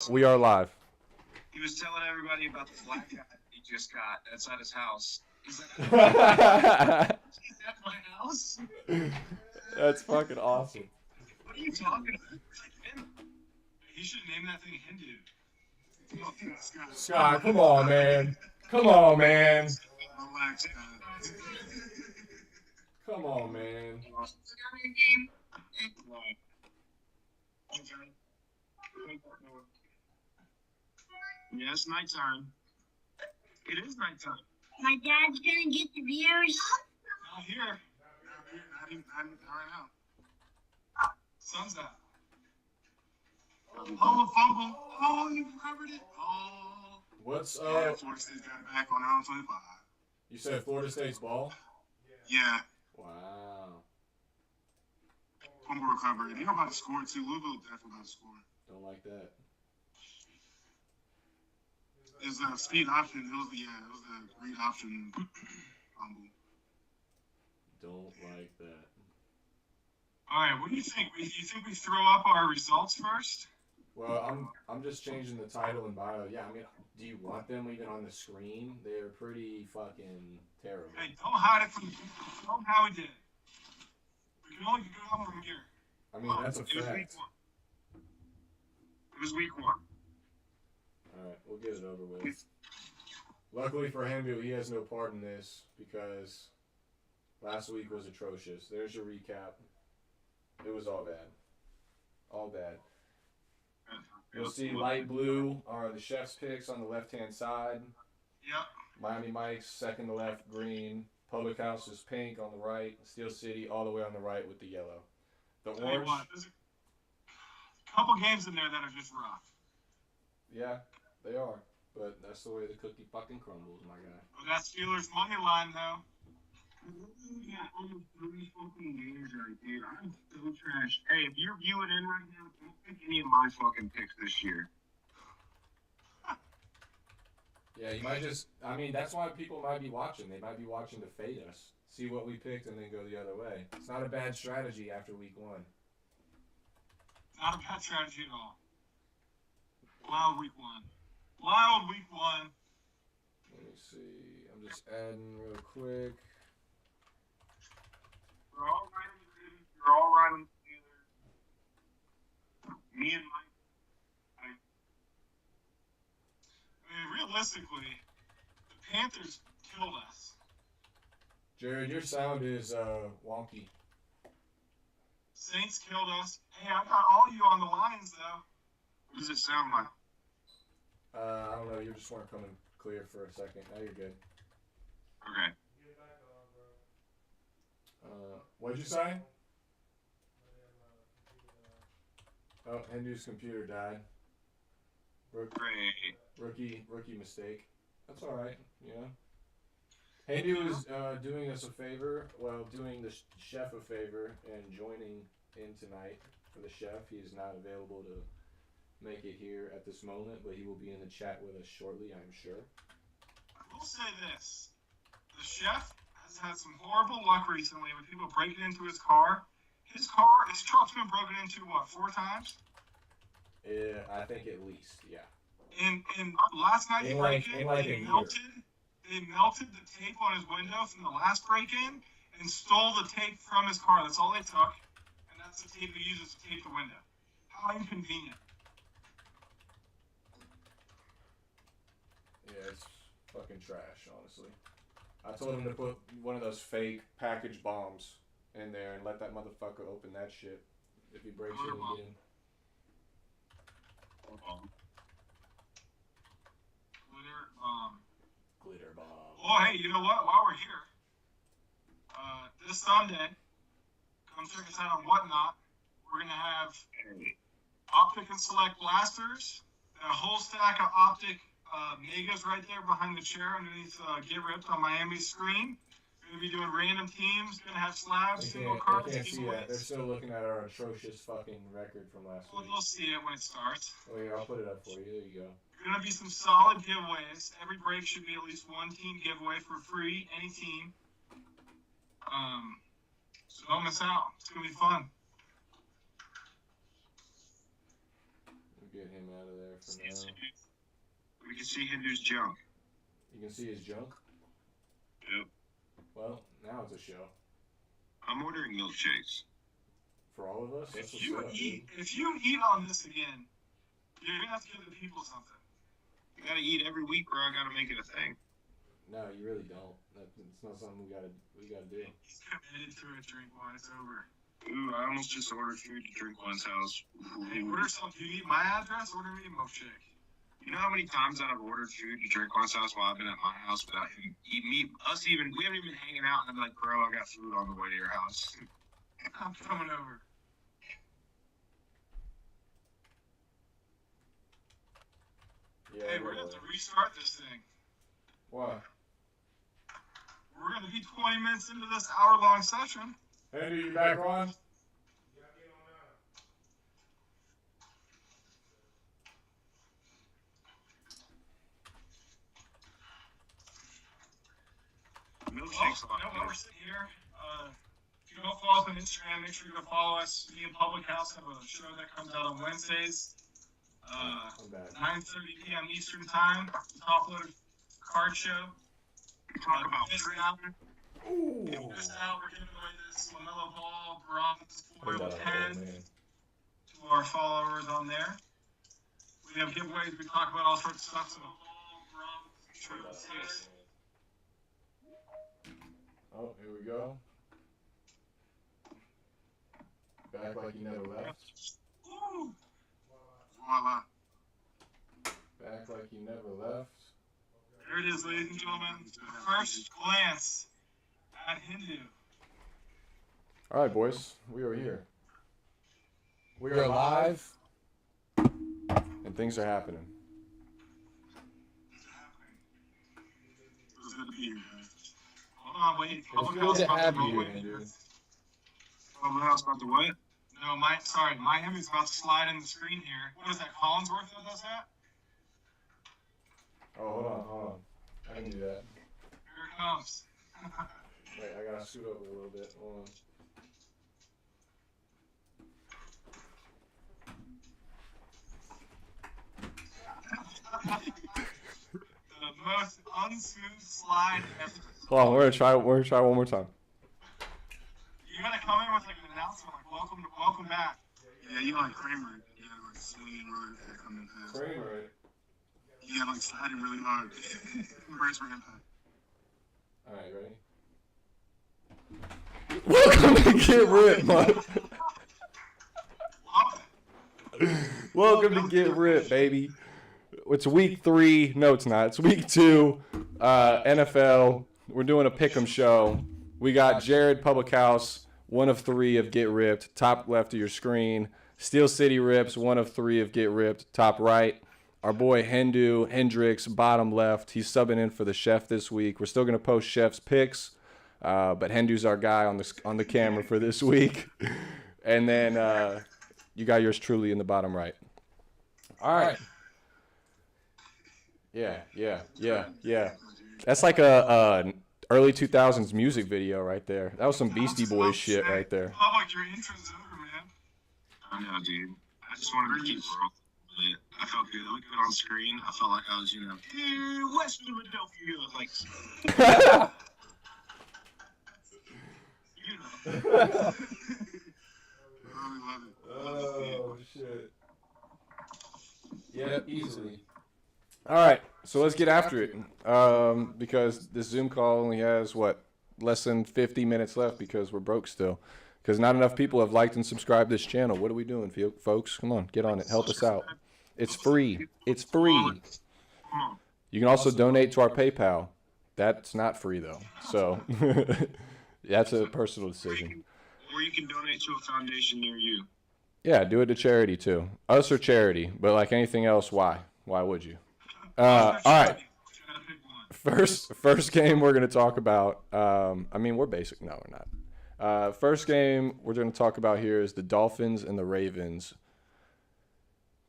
We are live. He was telling everybody about the black guy he just got outside his house. He's like, he's at my house? That's fucking awesome. What are you talking about? He should name that thing Hindu. Scott, come on, man. Come on, man. Come on, man. Yes, nighttime. It is nighttime. My dad's gonna get the viewers. Not here. Not right now. Sun's out. Oh, fumble. Oh, you covered it. Oh. What's Florida State's got it back on their own 25. You said Florida State's ball? Yeah. Wow. Fumble recovery. They're about to score too. Louisville definitely about to score. Don't like that. It's a speed option. It was the read option fumble. Don't like that. All right, what do you think? Do you think we throw up our results first? Well, I'm just changing the title and bio. Yeah, I mean, do you want them even on the screen? They're pretty fucking terrible. Hey, don't hide it from the people. Tell them how we did. We can only go from here. I mean, that's a It was week fact. 1. It was week 1. Alright, we'll get it over with. Luckily for him, he has no part in this because last week was atrocious. There's your recap. It was all bad. All bad. You'll see light blue are the chef's picks on the left-hand side. Yep. Miami Mike's second to left green. Public House is pink on the right. Steel City all the way on the right with the yellow. The Tell you orange. what, there's a couple games in there that are just rough. Yeah, they are. But that's the way the cookie fucking crumbles, my guy. Well, that Steelers Moneyline, though. Yeah, almost 3 fucking games right, dude. I'm so trash. Hey, if you're viewing in right now, don't pick any of my fucking picks this year. Yeah, you might just, I mean, that's why people might be watching. They might be watching to fade us. See what we picked and then go the other way. It's not a bad strategy after week 1. Not a bad strategy at all. Wild week 1. Wild week 1. Let me see. I'm just adding real quick. We're all right on the Ravens. We're all right on the Steelers. Me and Mike. I mean, realistically, the Panthers killed us. Jared, your sound is wonky. Saints killed us. Hey, I got all you on the Lions, though. What does it sound like? I don't know. You just weren't coming clear for a second. Now you're good. Okay. What'd you say? Oh, Hindu's computer died. Great. Rookie mistake. That's all right. Yeah. Hindu is doing us a favor. Well, doing the chef a favor and joining in tonight for the chef. He is not available to make it here at this moment, but he will be in the chat with us shortly, I'm sure. I will say this. The chef has had some horrible luck recently with people breaking into his car. His truck's been broken into, what, 4 times? Yeah, I think at least, yeah. And last night they melted the tape on his window from the last break-in and stole the tape from his car. That's all they took, and that's the tape he uses to tape the window. How inconvenient. Yeah, it's fucking trash, honestly. I told him to put one of those fake package bombs in there and let that motherfucker open that shit if he breaks it again. Glitter bomb. Oh, hey, you know what? While we're here, this Sunday, come check us out on Whatnot. We're going to have Optic and Select blasters, and a whole stack of Optic Megas right there behind the chair underneath Get Ripped on Miami's screen. We're going to be doing random teams, going to have slabs, single cards, I can't see that. They're giveaways. still looking at our atrocious fucking record from last Well, week. you'll see it when it starts. Oh yeah, I'll put it up for you. There you go. Going to be some solid giveaways. Every break should be at least one team giveaway for free, any team. So don't miss out. It's going to be fun. get him out of there for now. We can see Hindu's junk. You can see his junk? Yep. Well, now it's a show. I'm ordering milkshakes. For all of us? If you eat on this again, you're gonna have to give the people something. You gotta eat every week, bro. I gotta make it a thing. No, you really don't. It's not something we gotta do. He's committed to a drink when it's over. Ooh, I almost just ordered food to drink one's house. Hey, order something. You need my address? Order me a milkshake. You know how many times that I've ordered food to drink one's house while I've been at my house without him eating me? We haven't even been hanging out, and I'm like, bro, I got food on the way to your house. I'm coming over. Yeah, Hey, we're gonna have to restart this thing. Why? We're gonna be 20 minutes into this hour-long session. Andy, you back on? Milkshakes Well, while we're sitting here, if you don't follow us on Instagram, make sure you go follow us. Me and Public House have a show that comes out on Wednesdays, I'm back. 9:30 p.m. Eastern Time. Top-loaded card show. Talk about this fruit. out, we're giving away this LaMelo Ball bronze foil 10 to our followers on there. We have giveaways. We talk about all sorts of stuff. So, oh, here we go. Back like you never left. Ooh. Voila. Back like you never left. There it is, ladies and gentlemen. First glance at Hindu. All right, boys, we are here. We are live, and things are happening. It's good to be here, guys. Hold on, wait. It's good to have you here, dude. Public House about the what? No, my Hemi's about to slide in the screen here. What is that, Collinsworth that does that? Oh, hold on. I can do that. Here it comes. Wait, I gotta scoot over a little bit. Hold on. The most unsmooth slide ever. Hold on, we're gonna try one more time. You gotta come in with like an announcement, like welcome back. Yeah, you like Kramer. Yeah, like swinging really hard coming fast. Kramer. Yeah, like sliding really hard. Brace for impact. Alright, ready? Welcome to Get Ripped, man. Welcome to Get Ripped, baby. It's week 3. No, it's not. It's week 2. NFL. We're doing a pick'em show. We got Jared, Public House, 1 of 3 of Get Ripped, top left of your screen. Steel City Rips, 1 of 3 of Get Ripped, top right. Our boy Hendricks, bottom left. He's subbing in for the chef this week. We're still gonna post chef's picks, but Hendu's our guy on the camera for this week. And then you got yours truly in the bottom right. All right. Yeah. That's like a early 2000s music video right there. That was some Beastie Boys shit right there. Public, your intro's over, man. I know, dude. I just wanted to keep world. I felt good. I looked good on screen. I felt like I was, West Philadelphia. Like, I really love it. Oh, shit. Yeah, easily. All right, so let's get after it. Because this Zoom call only has, less than 50 minutes left because we're broke still. Because not enough people have liked and subscribed this channel. What are we doing, folks? Come on, get on it. Help us out. It's free. It's free. You can also donate to our PayPal. That's not free, though. So that's a personal decision. Or you can donate to a foundation near you. Yeah, do it to charity, too. Us or charity. But like anything else, why? Why would you? All right. First game we're going to talk about. We're basic. No, we're not. First game we're going to talk about here is the Dolphins and the Ravens.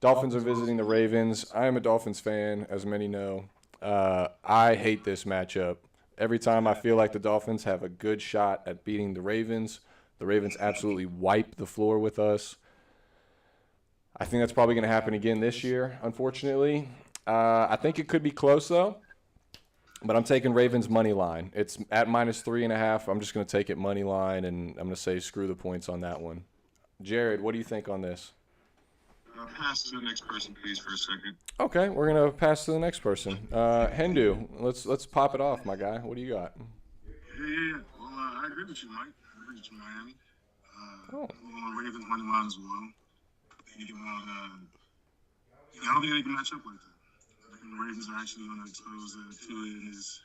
Dolphins are visiting the Ravens. I am a Dolphins fan, as many know. I hate this matchup. Every time I feel like the Dolphins have a good shot at beating the Ravens absolutely wipe the floor with us. I think that's probably going to happen again this year, unfortunately. I think it could be close, though. But I'm taking Ravens money line. It's at -3.5. I'm just going to take it money line, and I'm going to say screw the points on that one. Jared, what do you think on this? Pass to the next person, please, for a second. Okay, we're going to pass to the next person. Hendu, let's pop it off, my guy. What do you got? Yeah. Well, I agree with you, Mike. I agree with you, Miami. I'm on Ravens money line as well. I don't think they can match up like that. I think the Ravens are actually going to expose Tua in his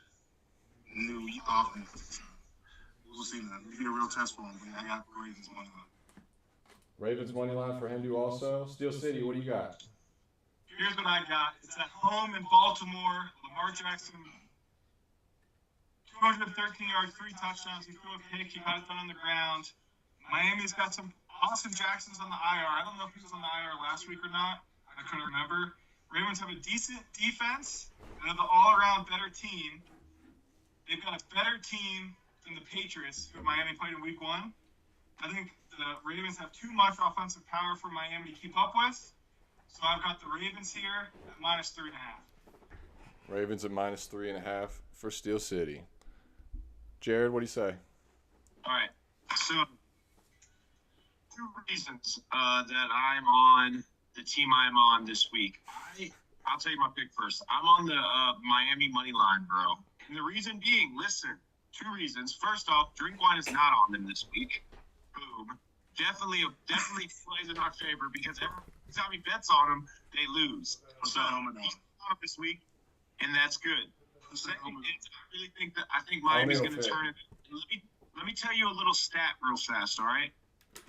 new offense. We'll see that. It'll be a real test for him, but I got Ravens money line. Ravens money line for Hendu also. Steel City, what do you got? Here's what I got. It's at home in Baltimore. Lamar Jackson, 213 yards, 3 touchdowns. He threw a pick. He got it done on the ground. Miami's got some Austin Jackson's on the IR. I don't know if he was on the IR last week or not. I couldn't remember. Ravens have a decent defense. They're the all-around better team. They've got a better team than the Patriots, who Miami played in Week 1. I think the Ravens have too much offensive power for Miami to keep up with. So I've got the Ravens here at -3.5. Ravens at -3.5 for Steel City. Jared, what do you say? All right. So, 2 reasons that I'm on the team I'm on this week. I'll tell you my pick first. I'm on the Miami money line, bro. And the reason being, listen, 2 reasons. First off, drink wine is not on them this week. Boom. Definitely plays in our favor because every time he bets on them, they lose. So he's on this week, and that's good. Second, I think Miami's going to turn it. Let me tell you a little stat real fast, all right?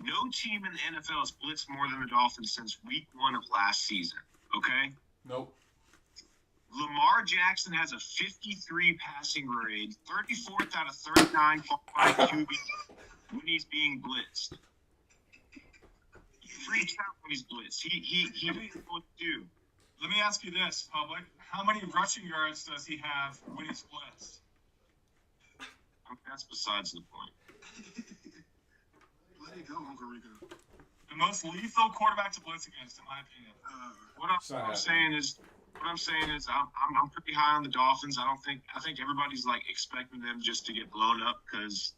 No team in the NFL has blitzed more than the Dolphins since Week 1 of last season, okay? Nope. Lamar Jackson has a 53 passing grade, 34th out of 39 qualified QBs when he's being blitzed. He freaks out when he's blitzed. He knows what to do. Let me ask you this, public. How many rushing yards does he have when he's blitzed? That's besides the point. Let it go, Uncle Rico. The most lethal quarterback to blitz against, in my opinion. What I'm saying is, I'm pretty high on the Dolphins. I think everybody's like expecting them just to get blown up because,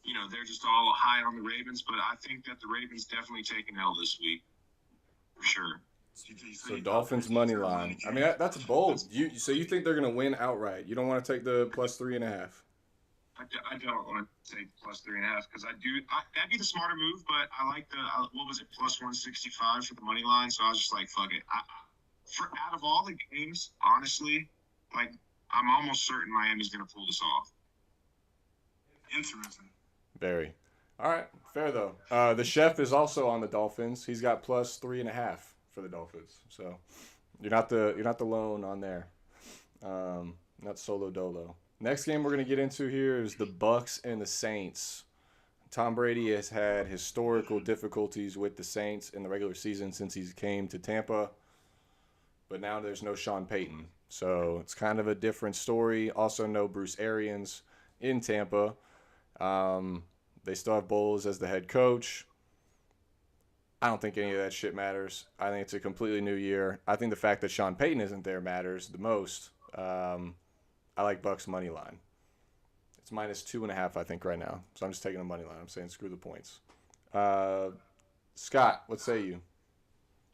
you know, they're just all high on the Ravens. But I think that the Ravens definitely take an L this week, for sure. So Dolphins money line. I mean, that's bold. So you think they're going to win outright? You don't want to take the +3.5? I don't want to take +3.5 because that'd be the smarter move. But I like the what was it +165 for the money line. So I was just like, fuck it. Out of all the games, honestly, like I'm almost certain Miami's going to pull this off. Interesting. Very. All right, fair though. The chef is also on the Dolphins. He's got +3.5 for the Dolphins. So you're not the lone on there. Not solo dolo. Next game we're gonna get into here is the Bucs and the Saints. Tom Brady has had historical difficulties with the Saints in the regular season since he came to Tampa, but now there's no Sean Payton, so it's kind of a different story. Also, no Bruce Arians in Tampa. They still have Bowles as the head coach. I don't think any of that shit matters. I think it's a completely new year. I think the fact that Sean Payton isn't there matters the most. I like Bucs money line. It's -2.5, I think, right now. So I'm just taking the money line. I'm saying screw the points. Scott, what say you?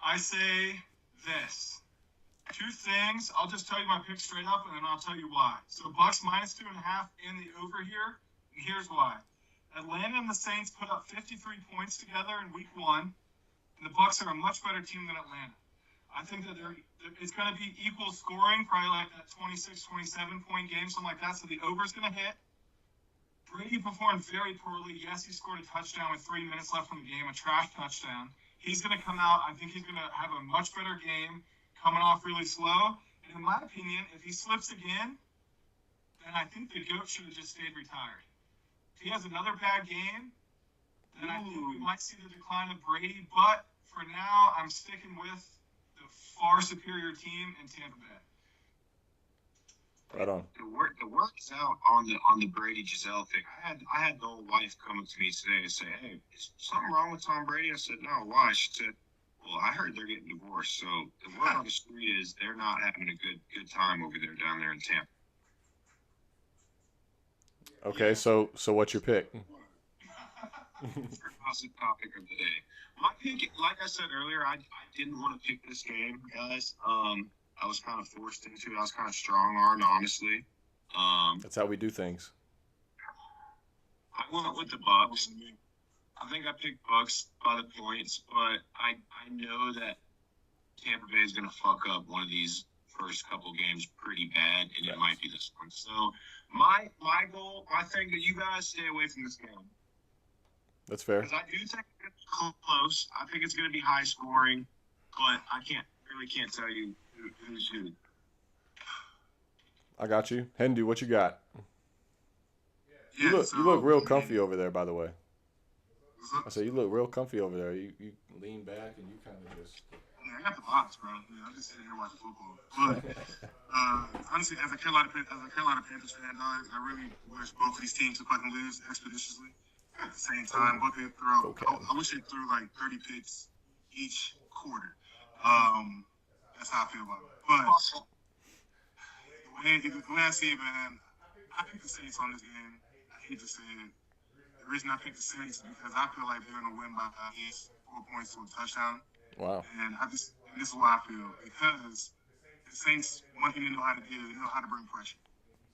I say this. 2 things. I'll just tell you my pick straight up, and then I'll tell you why. So Bucs -2.5 in the over here, and here's why. Atlanta and the Saints put up 53 points together in Week 1, and the Bucs are a much better team than Atlanta. I think that it's going to be equal scoring, probably like that 26, 27-point game, something like that, so the over's going to hit. Brady performed very poorly. Yes, he scored a touchdown with 3 minutes left in the game, a trash touchdown. He's going to come out. I think he's going to have a much better game, coming off really slow. And in my opinion, if he slips again, then I think the GOAT should have just stayed retired. If he has another bad game, then I think we might see the decline of Brady. But for now, I'm sticking with the far superior team in Tampa Bay. Right on. The work's out on the Brady Giselle thing. I had the old wife coming to me today and say, "Hey, is something wrong with Tom Brady?" I said, "No, why?" She said, Well, I heard they're getting divorced. So the word on the street is they're not having a good time over there down there in Tampa. Okay, so what's your pick? That's the topic of the day. My pick, like I said earlier, I didn't want to pick this game, guys. I was kind of forced into it. I was kind of strong-armed, honestly. That's how we do things. I went with the Bucks. I think I picked Bucks by the points, but I know that Tampa Bay is going to fuck up one of these first couple games pretty bad, and it might be this one. So my goal, my thing that you guys stay away from this game. That's fair. Because I do think it's close. I think it's going to be high scoring, but I really can't tell you who's who. I got you. Hendu, what you got? Yeah, you look real comfy over there, by the way. I said you look real comfy over there. You lean back and you kind of just. Yeah, I got the box, bro. Yeah, I'm just sitting here watching football. But honestly, as a Carolina Panthers fan, dog, I really wish both of these teams to fucking lose expeditiously. At the same time, both they throw. I wish they threw like 30 picks each quarter. That's how I feel about it. But the way I see it, man, I picked the Saints on this game. I hate to say it. The reason I picked the Saints is because I feel like they're going to win by at least 4 points to a touchdown. Wow. And this is why I feel. Because the Saints, one thing they know how to do, they know how to bring pressure.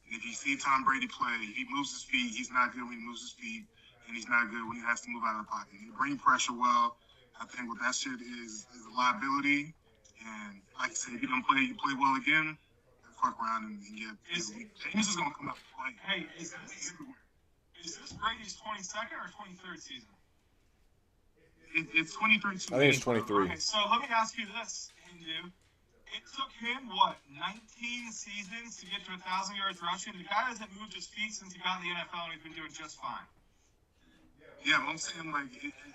And if you see Tom Brady play, he moves his feet. He's not good when he moves his feet. And he's not good when he has to move out of the pocket. He brings pressure well. I think what that shit is a liability. And like I said, if you don't play well again, fuck around and get. James is going to come out and play. Hey, is this Brady's 22nd or 23rd season? It's 23. I think it's 23. Okay, so let me ask you this, Hindu. It took him, 19 seasons to get to 1,000 yards rushing? The guy hasn't moved his feet since he got in the NFL, and he's been doing just fine. Yeah, but I'm saying,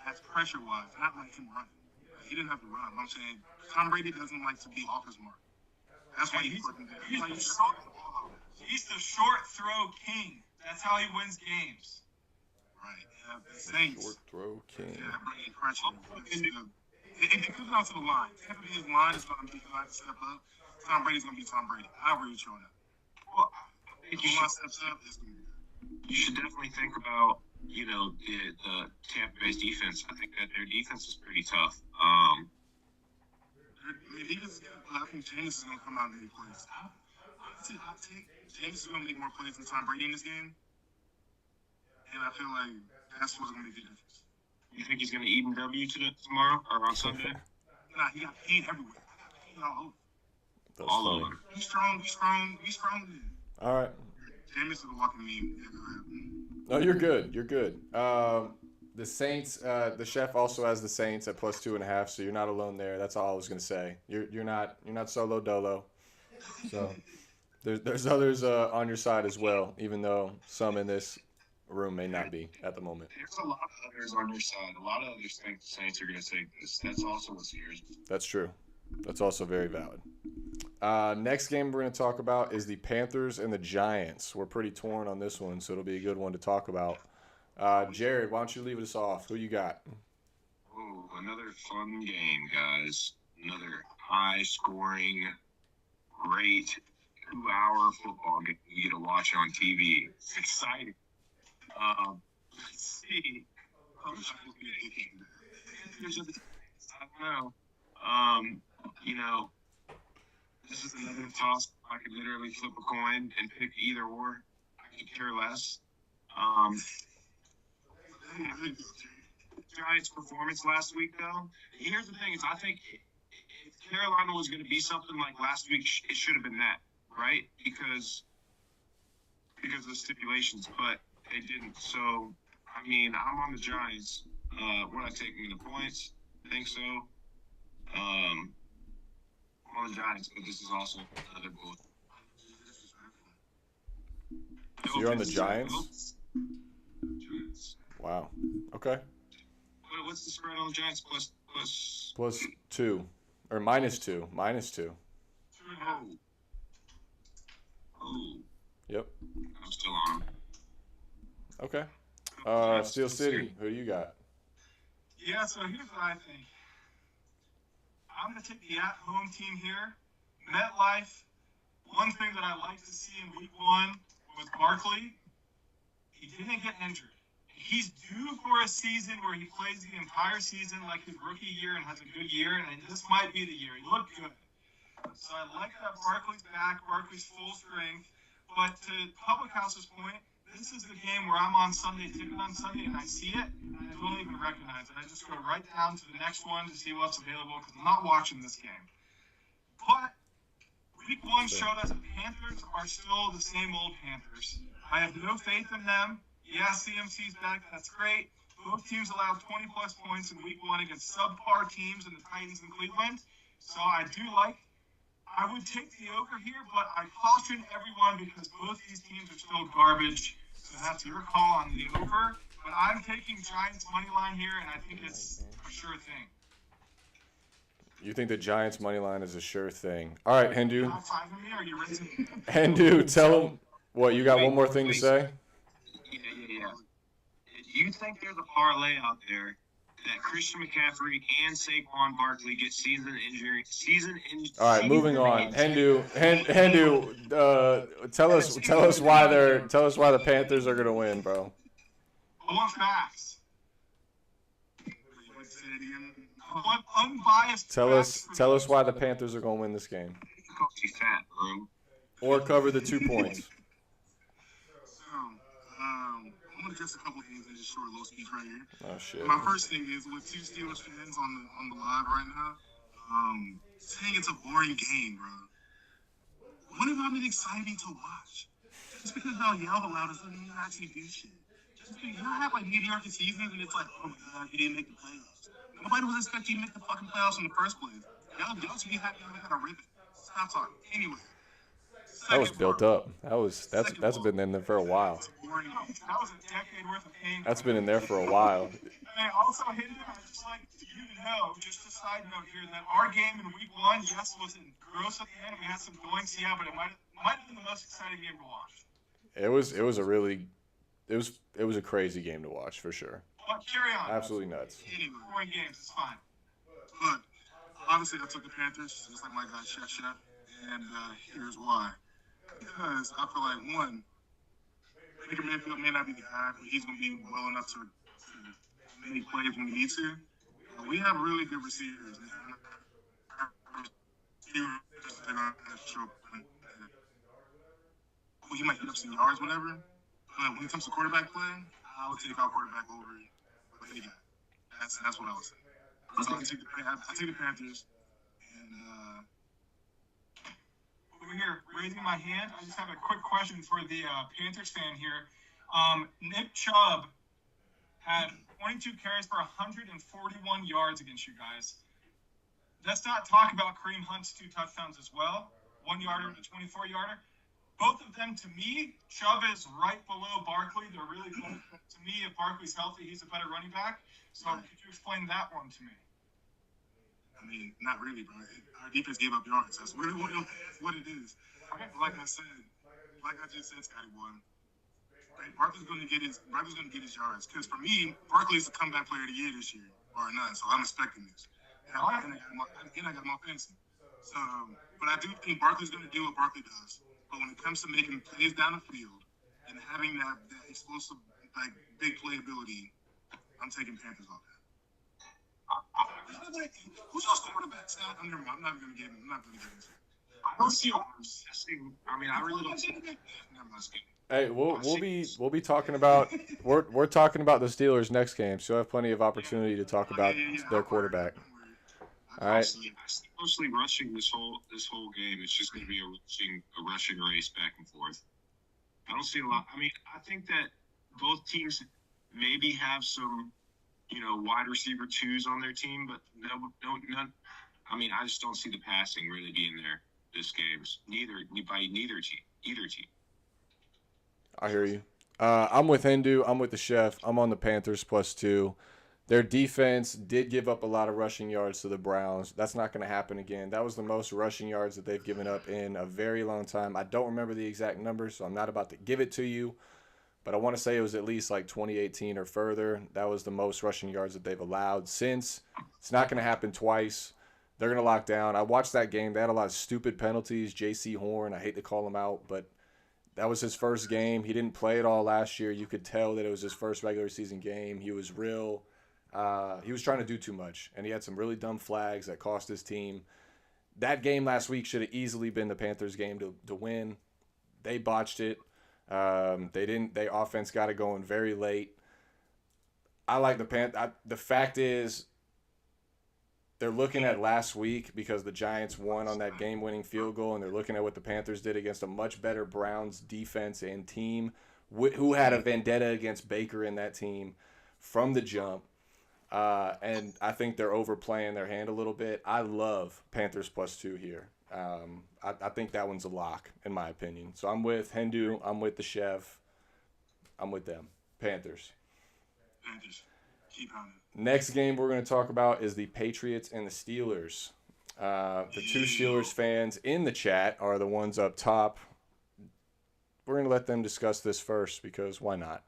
that's pressure-wise, not like him running. He didn't have to run. I'm saying Tom Brady doesn't like to be off his mark. That's why he's the short throw king. That's how he wins games. Right. Yeah, the Saints. Short throw king. Yeah, bringing pressure. It comes down to the line. Tampa Bay's line is going to be like to step up. Tom Brady's going to be Tom Brady. I agree with you on that. Well, If you want to step up, it's going to be good. you should definitely think about, the Tampa Bay's defense. I think that their defense is pretty tough. I think James is going to come out and make plays. I think James is going to make more plays than Tom Brady in this game. And I feel like that's what's going to make the difference. You think he's going to even W tomorrow or on Sunday? Nah, he got paid everywhere. I got paid all over. That's All funny. over. He's strong. All right. James is walking me. No, you're good. You're good. The Saints. The chef also has the Saints at +2.5, so you're not alone there. That's all I was gonna say. You're not solo dolo. So there's others on your side as well, even though some in this room may not be at the moment. There's a lot of others on your side. A lot of others think the Saints are going to take this. That's also what scares me. That's true. That's also very valid. Next game we're going to talk about is the Panthers and the Giants. We're pretty torn on this one, so it'll be a good one to talk about. Jared, why don't you leave us off? Who you got? Oh, another fun game, guys. Another high-scoring, great 2-hour football game you get to watch on TV. It's exciting. Let's see. I don't know. This is another toss. I could literally flip a coin and pick either or. I could care less. Giants' performance last week, though. Here's the thing: is I think if Carolina was going to be something like last week, it should have been that, right? Because of the stipulations, but they didn't. So, I'm on the Giants. What I taking the points? I think so. I'm on the Giants, but this is also another bullet. So you're on the Giants? Giants. Wow. Okay. What's the spread on the Giants? Plus. +2 or -2. -2. Oh. Yep. I'm still on them. Okay. Steel City. Who do you got? Yeah, so here's what I think. I'm going to take the at-home team here. MetLife, one thing that I like to see in week 1 was Barkley. He didn't get injured. He's due for a season where he plays the entire season like his rookie year and has a good year, and this might be the year. He looked good. So I like that Barkley's back, Barkley's full strength. But to Public House's point, this is the game where I'm on Sunday, ticket on Sunday, and I see it, and I don't even recognize it. I just go right down to the next one to see what's available because I'm not watching this game. But week 1 showed us the Panthers are still the same old Panthers. I have no faith in them. Yeah, CMC's back. That's great. Both teams allowed 20-plus points in week 1 against subpar teams in the Titans and Cleveland. So I would take the over here, but I caution everyone because both these teams are still garbage. So that's your call on the over. But I'm taking Giants money line here, and I think it's a sure thing. You think the Giants money line is a sure thing? All right, Hindu. Top 5 of me, or are you raising? Hindu, tell him what you got. One more thing to say. Yeah. Do you think there's a parlay out there that Christian McCaffrey and Saquon Barkley get season injury? All right, moving on. Hindu, tell us why the Panthers are gonna win, bro. I want facts. I want unbiased. Tell us why the Panthers are gonna win this game. He's fat, bro. Or cover the 2 points. I'm gonna address a couple of things in just short little speech right here. Oh shit. My first thing is with 2 Steelers fans on the live right now, saying it's a boring game, bro. When have I been exciting to watch? Just because y'all yell loud doesn't mean you actually do shit. Just because y'all have like mediocre seasons and it's like, oh my god, you didn't make the playoffs. Nobody was expecting you to make the fucking playoffs in the first place. Y'all should be happy you got a ribbon. Stop talking. Anyway. That was built up. That's been in there for a while. That was a decade worth of pain. That's been in there for a while. And also, Hindu, I'd just like you to know, just a side note here, that our game in week 1, yes, wasn't gross at the end. We had some goings, yeah, but it might have been the most exciting game to watch. It was a crazy game to watch for sure. But carry on. Absolutely nuts. Anyway, boring games, it's fine. But obviously, I took the Panthers, just like my guy Chef, and here's why. Because I feel like, one, Baker Mayfield may not be the guy, but he's going to be well enough to make plays when we need to. But we have really good receivers. He might get up some yards, whatever. But when it comes to quarterback play, I would take our quarterback over any guy. That's what I would say. So I take the Panthers. And over here, raising my hand, I just have a quick question for the Panthers fan here. Nick Chubb had 22 carries for 141 yards against you guys. Let's not talk about Kareem Hunt's 2 touchdowns as well. 1-yarder and a 24-yarder. Both of them, to me, Chubb is right below Barkley. They're really close. To me, if Barkley's healthy, he's a better running back. So could you explain that one to me? I mean, not really, bro. Our defense gave up yards. That's really what it is. Okay. Like I just said, Scotty boy, right, Barkley's gonna get his yards. Because for me, Barkley's the comeback player of the year this year, bar none. So I'm expecting this. And I got my fancy. So, but I do think Barkley's gonna do what Barkley does. But when it comes to making plays down the field and having that explosive, like big playability, I'm taking Panthers off that. Who's y'all's quarterbacks? I'm not gonna get into it. I don't see. I mean, I really don't see. Hey, we'll be talking about we're talking about the Steelers next game, so you'll have plenty of opportunity to talk about their quarterback. All right. I see mostly rushing this whole game. It's just going to be a rushing race back and forth. I don't see a lot. I mean, I think that both teams maybe have some, wide receiver 2s on their team, but none. I mean, I just don't see the passing really being there this game. Either team. I hear you. I'm with Hindu. I'm with the Chef. I'm on the Panthers +2. Their defense did give up a lot of rushing yards to the Browns. That's not going to happen again. That was the most rushing yards that they've given up in a very long time. I don't remember the exact numbers, so I'm not about to give it to you. But I want to say it was at least like 2018 or further. That was the most rushing yards that they've allowed since. It's not going to happen twice. They're going to lock down. I watched that game. They had a lot of stupid penalties. J.C. Horn, I hate to call him out, but that was his first game. He didn't play at all last year. You could tell that it was his first regular season game. He was real. He was trying to do too much, and he had some really dumb flags that cost his team. That game last week should have easily been the Panthers' game to win. They botched it. They didn't. Their offense got it going very late. I like the Panthers. The fact is, they're looking at last week because the Giants won on that game-winning field goal, and they're looking at what the Panthers did against a much better Browns defense and team who had a vendetta against Baker in that team from the jump. And I think they're overplaying their hand a little bit. I love Panthers +2 here. I think that one's a lock, in my opinion. So I'm with Hindu. I'm with the chef. I'm with them. Panthers. Keep on it. Next game we're going to talk about is the Patriots and the Steelers. The two Steelers fans in the chat are the ones up top. We're going to let them discuss this first because why not?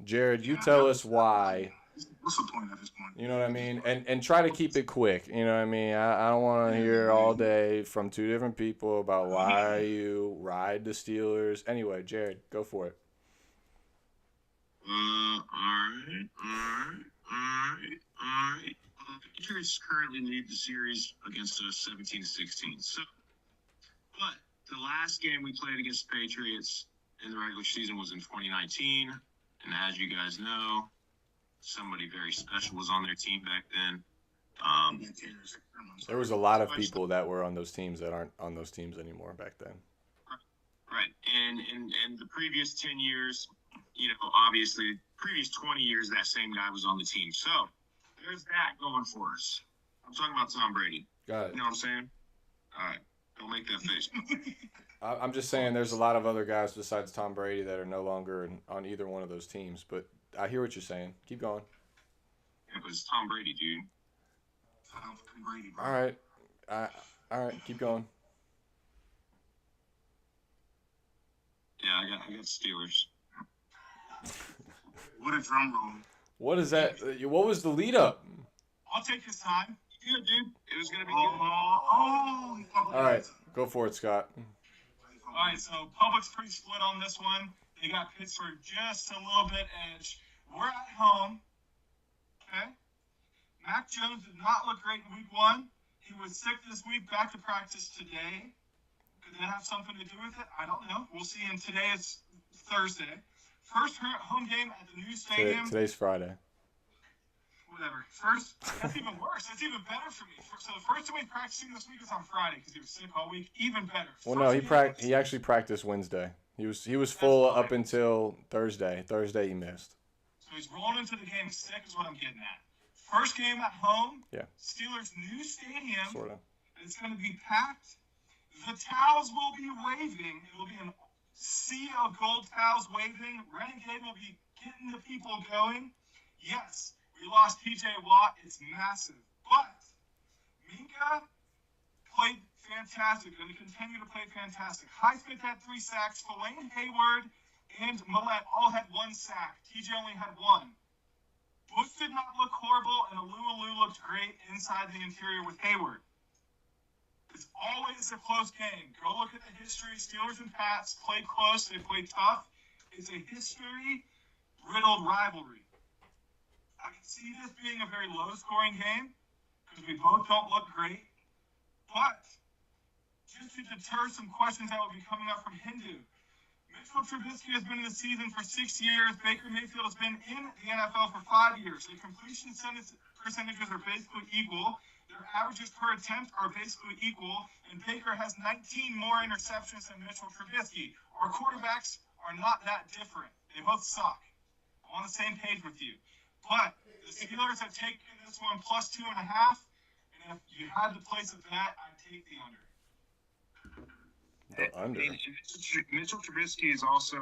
Jared, you tell us why. What's the point at this point? You know what I mean? And try to keep it quick. You know what I mean? I don't want to hear all day from two different people about why you ride the Steelers. Anyway, Jared, go for it. All right. The Patriots currently lead the series against us 17-16. So, but the last game we played against the Patriots in the regular season was in 2019, and as you guys know, somebody very special was on their team back then. There was a lot of people that were on those teams that aren't on those teams anymore back then. Right. And the previous 10 years, you know, obviously, previous 20 years, that same guy was on the team. So there's that going for us. I'm talking about Tom Brady. Got it. You know what I'm saying? All right. Don't make that face. I'm just saying there's a lot of other guys besides Tom Brady that are no longer on either one of those teams. But I hear what you're saying. Keep going. Yeah, but it's Tom Brady, dude. Tom Brady, bro. All right. Keep going. Yeah, I got Steelers. What a drum roll. What is that? What was the lead up? I'll take his time. Yeah, dude. It was going to be Oh, All right. Go for it, Scott. All right, so public's pretty split on this one. They got Pittsburgh just a little bit edge. We're at home. Okay? Mac Jones did not look great in week 1. He was sick this week, back to practice today. Could that have something to do with it? I don't know. We'll see. And today is Thursday. First home game at the new stadium. Today's Friday. Whatever. First, that's even worse. That's even better for me. So the first time he's practicing this week is on Friday because he was sick all week. Even better. Well, no, he actually practiced Wednesday. He was full up until Thursday. Thursday he missed. So he's rolling into the game sick is what I'm getting at. First game at home. Yeah. Steelers' new stadium. Sort of. It's going to be packed. The towels will be waving. It will be a sea of gold towels waving. Renegade will be getting the people going. Yes, we lost T.J. Watt. It's massive. But Minka played fantastic. Going to continue to play fantastic. Highsmith had 3 sacks. Fellaini, Hayward, and Millett all had 1 sack. TJ only had 1. Bush did not look horrible, and Alu looked great inside the interior with Hayward. It's always a close game. Go look at the history. Steelers and Pats played close. They played tough. It's a history-riddled rivalry. I can see this being a very low-scoring game because we both don't look great. But just to deter some questions that will be coming up from Hindu, Mitchell Trubisky has been in the season for 6 years. Baker Mayfield has been in the NFL for 5 years. The completion percentages are basically equal. Their averages per attempt are basically equal, and Baker has 19 more interceptions than Mitchell Trubisky. Our quarterbacks are not that different. They both suck. I'm on the same page with you. But the Steelers have taken this one plus 2.5, and if you had to place a bet, I'd take the under. The under. Mitchell Trubisky is also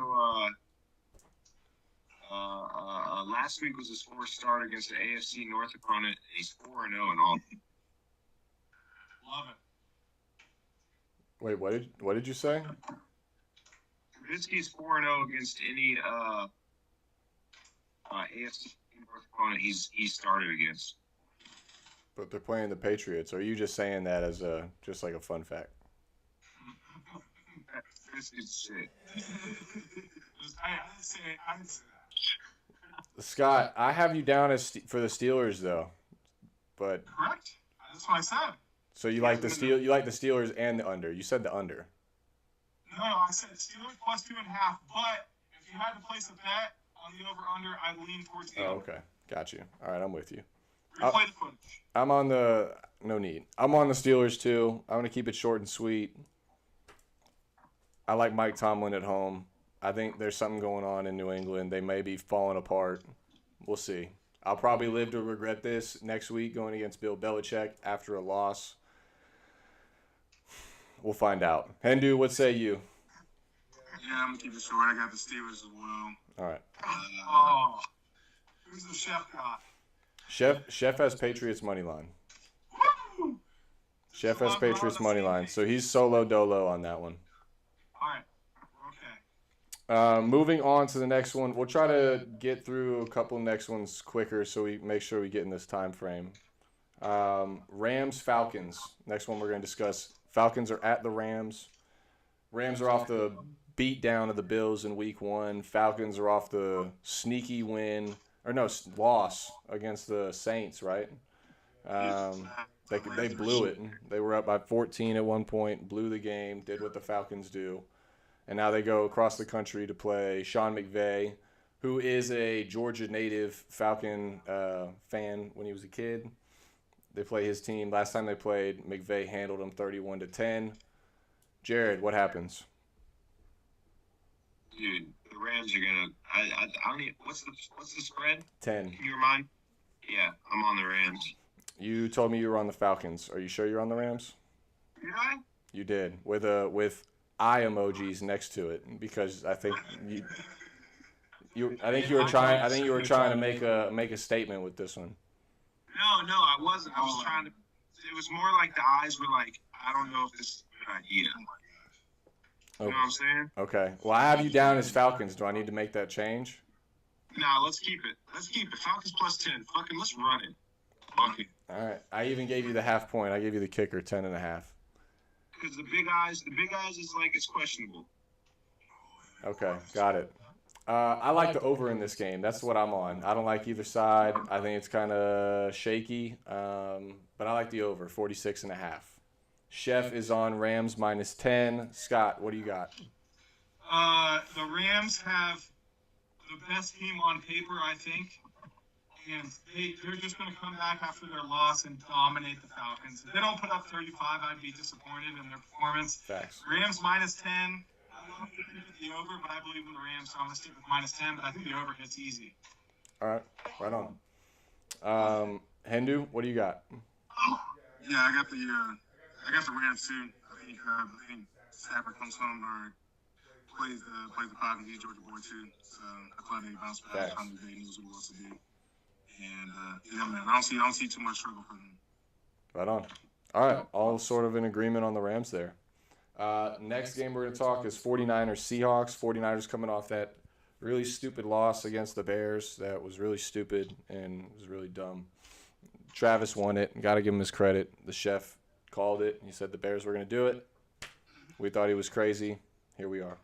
last week was his 4th start against the AFC North opponent. He's 4-0 in all. Love it. Wait, what did you say? Trubisky's 4-0 against any AFC North opponent he's started against. But they're playing the Patriots. Or are you just saying that as just like a fun fact? This is shit. I didn't say that. Scott, I have you down as for the Steelers though. But Correct. That's what I said. so you like the Steelers and the under. You said the under. No, I said Steelers plus 2.5. But if you had to place a bet on the over/under, I lean towards the Oh, over. okay. Got you. All right, I'm with you. Replay the footage. I'm on the no need. I'm on the Steelers too. I'm gonna keep it short and sweet. I like Mike Tomlin at home. I think there's something going on in New England. They may be falling apart. We'll see. I'll probably live to regret this next week going against Bill Belichick after a loss. We'll find out. Hendu, what say you? Yeah, I'm gonna keep it short. I got the Steelers as well. All right. Oh. Who's the chef got? Chef has Patriots money line. Woo! Chef has Patriots money line. So he's solo dolo on that one. All right. Okay. Moving on to the next one. We'll try to get through a couple next ones quicker so we make sure we get in this time frame. Rams-Falcons. Next one we're going to discuss. Falcons are at the Rams. Rams are off the beat down of the Bills in week 1. Falcons are off the sneaky win, or no, loss against the Saints, right? They blew it. They were up by 14 at one point, blew the game, did what the Falcons do. And now they go across the country to play Sean McVay, who is a Georgia native Falcon fan when he was a kid. They play his team. Last time they played, McVay handled them 31-10. Jared, what happens? Dude, the Rams are gonna. I don't need. What's the spread? 10. Can you remind? Yeah, I'm on the Rams. You told me you were on the Falcons. Are you sure you're on the Rams? Did I? You did, with eye emojis next to it, because I think you were trying to make a statement with this one. No, I wasn't. I was trying to. It was more like the eyes were like, I don't know if this is a good idea. You know what I'm saying? Okay. Well, I have you down as Falcons. Do I need to make that change? Nah, let's keep it. Falcons plus 10. Fucking let's run it. Fuck it. All right. I even gave you the half point. I gave you the kicker 10.5. Because the big eyes is like it's questionable. Okay, got it. I like the over in this game. That's what I'm on. I don't like either side. I think it's kind of shaky, but I like the over, 46.5. Chef is on Rams minus 10. Scott, what do you got? The Rams have the best team on paper, I think. And they're just going to come back after their loss and dominate the Falcons. If they don't put up 35, I'd be disappointed in their performance. Facts. Rams minus 10. I love the over, but I believe in the Rams, so I'm going to stick with minus 10. But I think the over hits easy. All right, right on. Hendu, what do you got? Yeah, I got the Rams too. I think Stafford comes home or plays the Falcons. He's Georgia boy too, so I thought they bounce back. I knew they knows what he wants to do, and yeah, man, I don't see too much struggle for them. Right on. All right, all sort of in agreement on the Rams there. Next game we're going to talk is 49ers-Seahawks. 49ers coming off that really stupid loss against the Bears. That was really stupid and was really dumb. Travis won it. Got to give him his credit. The chef called it. He said the Bears were going to do it. We thought he was crazy. Here we are.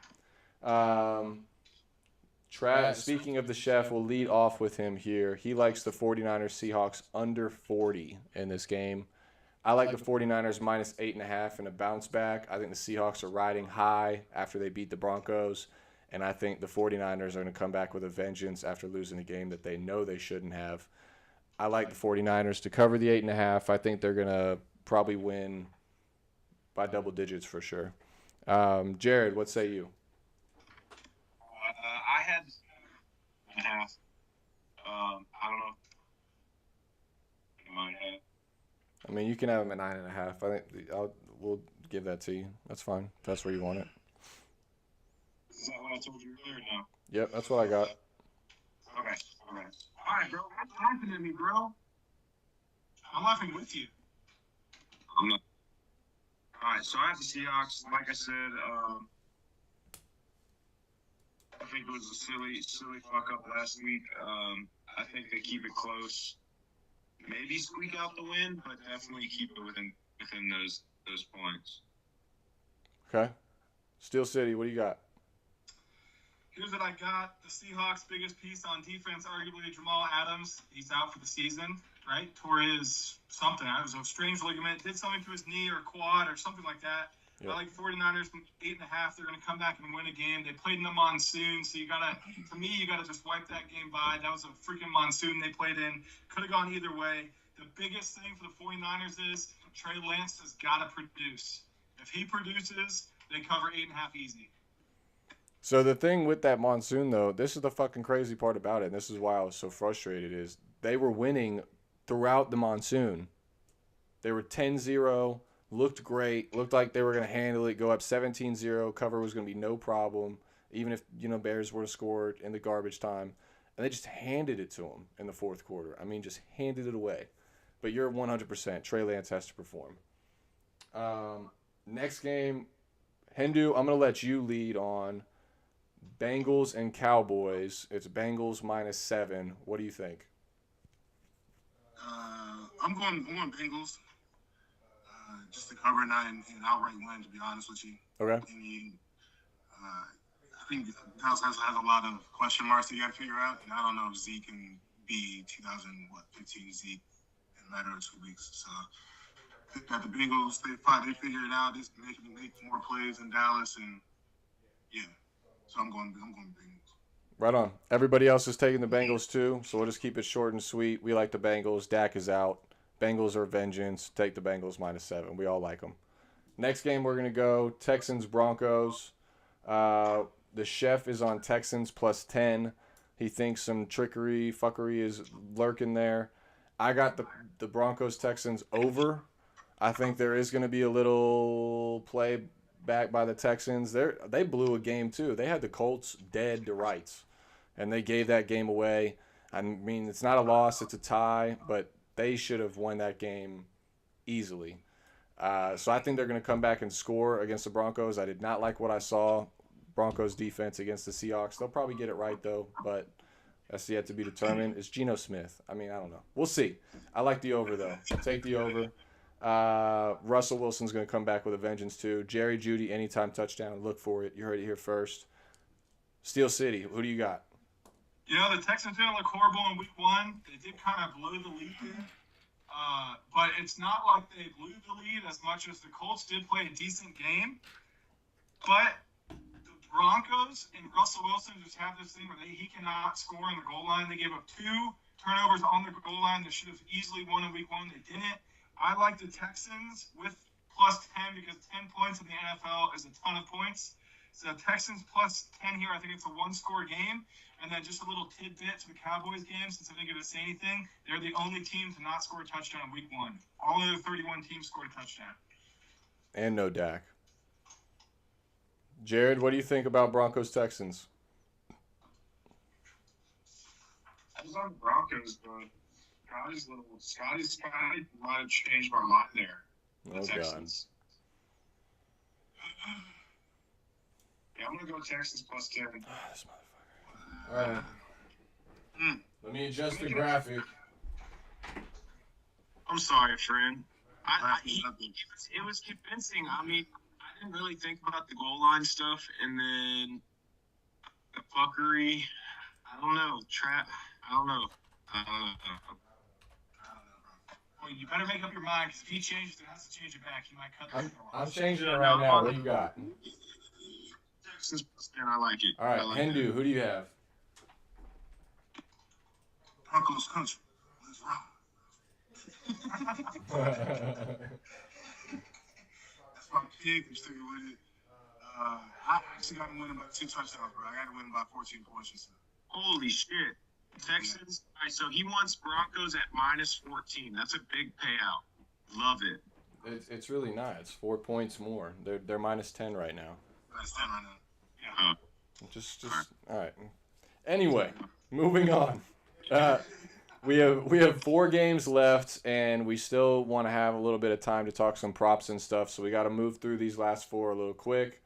Speaking of the chef, we'll lead off with him here. He likes the 49ers-Seahawks under 40 in this game. I like the 49ers minus 8.5 and a bounce back. I think the Seahawks are riding high after they beat the Broncos, and I think the 49ers are going to come back with a vengeance after losing a game that they know they shouldn't have. I like the 49ers to cover the 8.5. I think they're going to probably win by double digits for sure. Jared, what say you? I had 7.5. I don't know. You might have. I mean, you can have them at 9.5. I think we'll give that to you. That's fine. If that's where you want it. Is that what I told you earlier? No. Yep, that's what I got. Okay. All right, bro. What's laughing at me, bro? I'm laughing with you. I'm not. All right, so I have the Seahawks. Like I said, I think it was a silly fuck up last week. I think they keep it close. maybe squeak out the win, but definitely keep it within those points. Okay. Steel City, what do you got? Here's what I got. The Seahawks' biggest piece on defense, arguably Jamal Adams. He's out for the season, right? Tore his something. It was a strange ligament. Did something to his knee or quad or something like that. Yep. I like 49ers from 8.5. They're going to come back and win a game. They played in the monsoon, so you got to just wipe that game by. That was a freaking monsoon they played in. Could have gone either way. The biggest thing for the 49ers is Trey Lance has got to produce. If he produces, they cover 8.5 easy. So the thing with that monsoon, though, this is the fucking crazy part about it, and this is why I was so frustrated, is they were winning throughout the monsoon. They were 10-0, looked great, looked like they were going to handle it, go up 17-0, cover was going to be no problem, even if, Bears would have scored in the garbage time. And they just handed it to them in the fourth quarter. I mean, just handed it away. But you're 100%. Trey Lance has to perform. Next game, Hindu, I'm going to let you lead on Bengals and Cowboys. It's Bengals -7. What do you think? I'm going Bengals. Just to cover not an outright win, to be honest with you. Okay. I think Dallas has a lot of question marks that you got to figure out, and I don't know if Zeke can be 2015 Zeke in a matter of 2 weeks. So I think that the Bengals, they figure it out. Just make more plays in Dallas, and yeah. So I'm going Bengals. Right on. Everybody else is taking the Bengals too, so we'll just keep it short and sweet. We like the Bengals. Dak is out. Bengals are vengeance. Take the Bengals -7. We all like them. Next game we're going to go Texans-Broncos. The chef is on Texans +10. He thinks some fuckery is lurking there. I got the Broncos-Texans over. I think there is going to be a little play back by the Texans. They blew a game too. They had the Colts dead to rights, and they gave that game away. I mean, it's not a loss, it's a tie, but they should have won that game easily. So I think they're going to come back and score against the Broncos. I did not like what I saw. Broncos defense against the Seahawks. They'll probably get it right though, but that's yet to be determined. It's Geno Smith. I mean, I don't know. We'll see. I like the over though. Take the over. Russell Wilson's going to come back with a vengeance too. Jerry Jeudy, anytime touchdown. Look for it. You heard it here first. Steel City, who do you got? The Texans didn't look horrible in week 1. They did kind of blow the lead in. But it's not like they blew the lead as much as the Colts did play a decent game. But the Broncos and Russell Wilson just have this thing where he cannot score on the goal line. They gave up 2 turnovers on the goal line. They should have easily won in week 1. They didn't. I like the Texans with +10 because 10 points in the NFL is a ton of points. So Texans +10 here. I think it's a 1-score game. And then just a little tidbit to the Cowboys game, since I didn't get to say anything. They're the only team to not score a touchdown in week 1. All other 31 teams scored a touchdown. And no Dak. Jared, what do you think about Broncos-Texans? I was on Broncos, but Scotty's might have changed my mind there. Oh, Texans. Yeah, I'm going to go Texans +10. This motherfucker. All right. Let me adjust the graphic. I'm sorry, friend. It was convincing. I mean, I didn't really think about the goal line stuff, and then the fuckery. I don't know. I don't know. Well, you better make up your mind, because if he changes it, has to change it back. He might cut the score. I'm changing it right now. What do you got? Texans +10. I like it. All right, like Hindu, who do you have? Broncos country. Let's rock. That's my pick. I'm sticking with it. I actually got to win by 2 touchdowns, bro. I got to win by 14 points or so. Holy shit. Texans. All right, so he wants Broncos at -14. That's a big payout. Love it. It's really not. It's 4 points more. They're -10 right now. That's 10 right now. Yeah. Just all right. Anyway, moving on. We have 4 games left, and we still want to have a little bit of time to talk some props and stuff. So we got to move through these last 4 a little quick.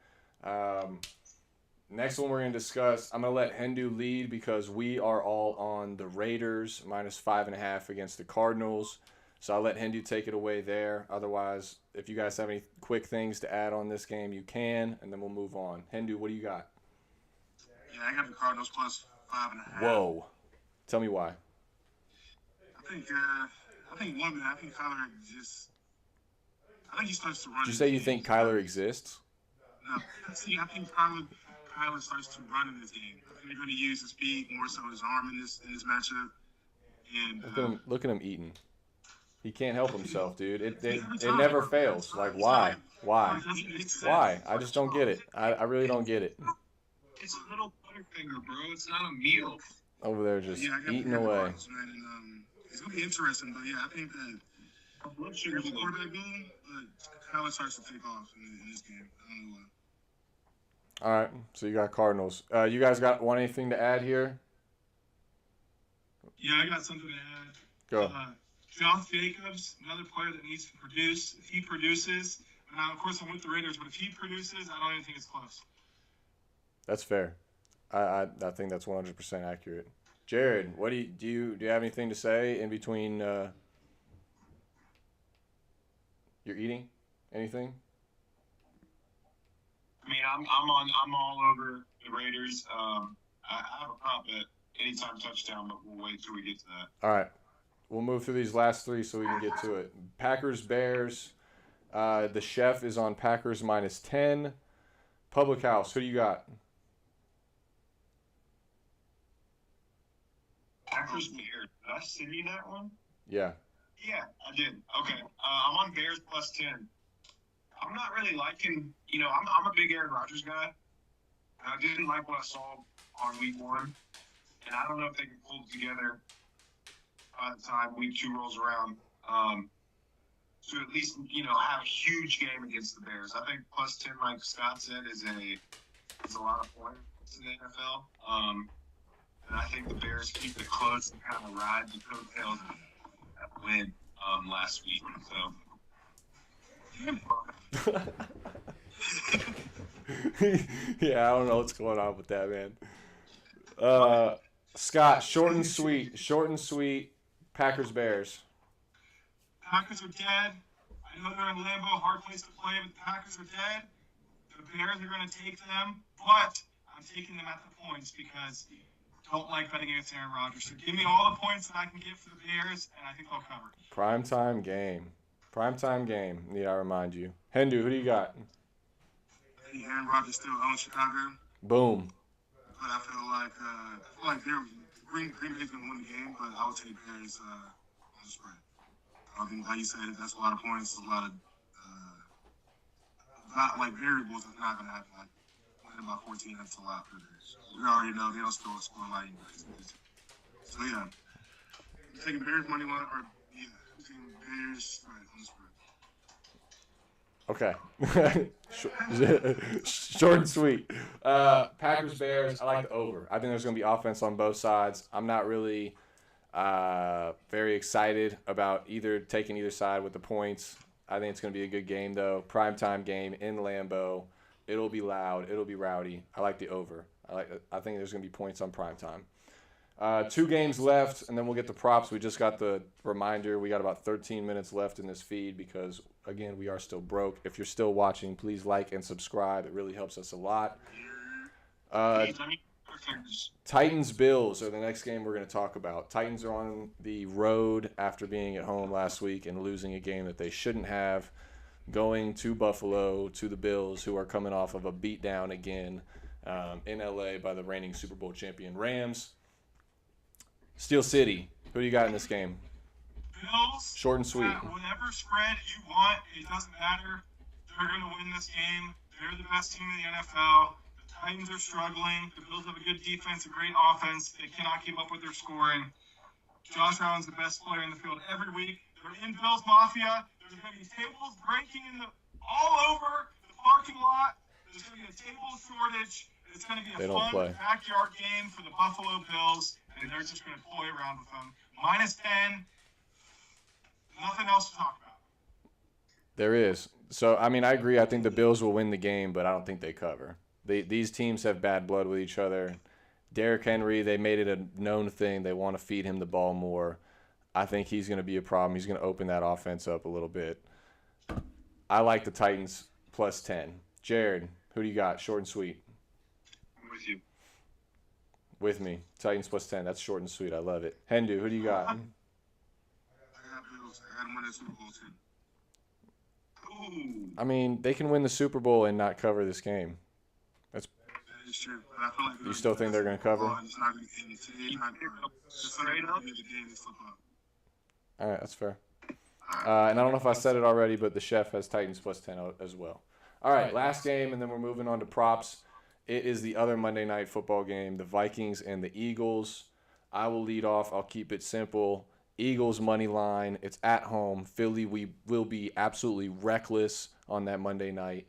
Next one we're going to discuss, I'm going to let Hendu lead because we are all on the Raiders, -5.5 against the Cardinals. So I'll let Hendu take it away there. Otherwise, if you guys have any quick things to add on this game, you can, and then we'll move on. Hendu, what do you got? Yeah, I got the Cardinals +5.5. Whoa. Tell me why. I think Kyler just. I think he starts to run. Did you say you think Kyler exists? No, see, I think Kyler starts to run in this game. I think they're going to use his speed more so his arm in this matchup. And Look at him eating. He can't help himself, dude. It never fails. Like, why? Why? I just don't get it. I really don't get it. It's a little butterfinger, bro. It's not a meal. Over there just eating the away. Cardinals, man, and, it's going to be interesting, but yeah, I think that there's a quarterback boom, but Kyler starts to take off in this game. I don't know why. All right, so you got Cardinals. You guys want anything to add here? Yeah, I got something to add. Go. Josh Jacobs, another player that needs to produce. If he produces, and of course I'm with the Raiders, but if he produces, I don't even think it's close. That's fair. I think that's 100% accurate. Jared, what do you have anything to say in between? You're eating anything? I mean, I'm all over the Raiders. I have a prop bet anytime touchdown, but we'll wait till we get to that. All right. We'll move through these last three so we can get to it. Packers, Bears. The chef is on Packers -10. Public House, who do you got? Packers, Bears. Did I send you that one? Yeah. Yeah, I did. Okay. I'm on Bears +10. I'm not really liking, I'm a big Aaron Rodgers guy. I didn't like what I saw on week 1. And I don't know if they can pull it together by the time week 2 rolls around. To at least, have a huge game against the Bears. I think +10, like Scott said, is a lot of points in the NFL. And I think the Bears keep it close and kind of ride the coattails of that win last week. So. Yeah, I don't know what's going on with that, man. Scott, short and sweet. Packers, Bears. Packers are dead. I know they're in Lambeau, hard place to play, but the Packers are dead. The Bears are going to take them, but I'm taking them at the points because I don't like betting against Aaron Rodgers. So give me all the points that I can get for the Bears, and I think they'll cover. Primetime game. Need I remind you. Hendu, who do you got? Aaron Rodgers still owns Chicago. Boom. But I feel like Green Bay's going to win the game, but I would take Bears on the spread. I think, like you said, that's a lot of points, a lot of variables. It's not going to happen. Like winning by 14, that's a lot for Bears. We already know they don't score like so yeah, taking Bears money line or taking Bears on the spread. Okay. Short and sweet. Packers, Bears, I like the over. I think there's going to be offense on both sides. I'm not really very excited about taking either side with the points. I think it's going to be a good game, though. Primetime game in Lambeau. It'll be loud. It'll be rowdy. I like the over. I think there's going to be points on primetime. 2 games left, and then we'll get the props. We just got the reminder. We got about 13 minutes left in this feed because, again, we are still broke. If you're still watching, please like and subscribe. It really helps us a lot. Titans-Bills are the next game we're going to talk about. Titans are on the road after being at home last week and losing a game that they shouldn't have, going to Buffalo, to the Bills, who are coming off of a beatdown again in L.A. by the reigning Super Bowl champion Rams. Steel City, who do you got in this game? Bills. Short and sweet. Whatever spread you want, it doesn't matter. They're going to win this game. They're the best team in the NFL. The Titans are struggling. The Bills have a good defense, a great offense. They cannot keep up with their scoring. Josh Allen's the best player in the field every week. They're in Bills Mafia. There's going to be tables breaking all over the parking lot. There's going to be a table shortage. It's going to be a fun backyard game for the Buffalo Bills, and they're just going to play around with them. -10. Nothing else to talk about. There is. So, I mean, I agree. I think the Bills will win the game, but I don't think they cover. These teams have bad blood with each other. Derrick Henry, they made it a known thing. They want to feed him the ball more. I think he's going to be a problem. He's going to open that offense up a little bit. I like the Titans plus 10. Jared, who do you got? Short and sweet. I'm with you. With me. Titans plus 10. That's short and sweet. I love it. Hendu, who do you got? I got Bills. I got them winning Super Bowl too. Ooh. I mean, they can win the Super Bowl and not cover this game. That is true. But I feel like You still think they're going to cover? It's not going to end today. It's not going to be the game they slip up. All right, that's fair. And I don't know if I said it already, but the chef has Titans plus 10 as well. All right, last game, and then we're moving on to props. It is the other Monday night football game, the Vikings and the Eagles. I will lead off. I'll keep it simple. Eagles money line. It's at home. Philly, we will be absolutely reckless on that Monday night.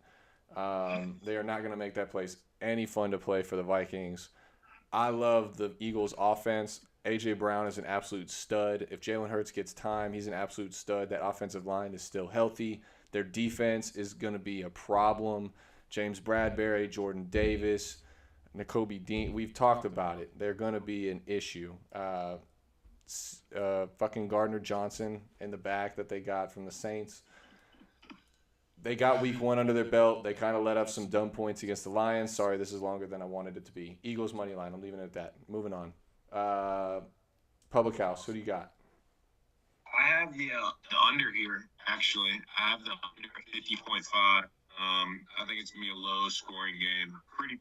They are not going to make that place any fun to play for the Vikings. I love the Eagles offense. A.J. Brown is an absolute stud. If Jalen Hurts gets time, he's an absolute stud. That offensive line is still healthy. Their defense is going to be a problem. James Bradbury, Jordan Davis, Nakobe Dean. We've talked about it. They're going to be an issue. Fucking Gardner Johnson in the back that they got from the Saints. They got week one under their belt. They kind of let up some dumb points against the Lions. Sorry, this is longer than I wanted it to be. Eagles money line. I'm leaving it at that. Moving on. Public House. Who do you got? I have the under here, actually. I have the under 50.5. I think it's going to be a low-scoring game. Pretty,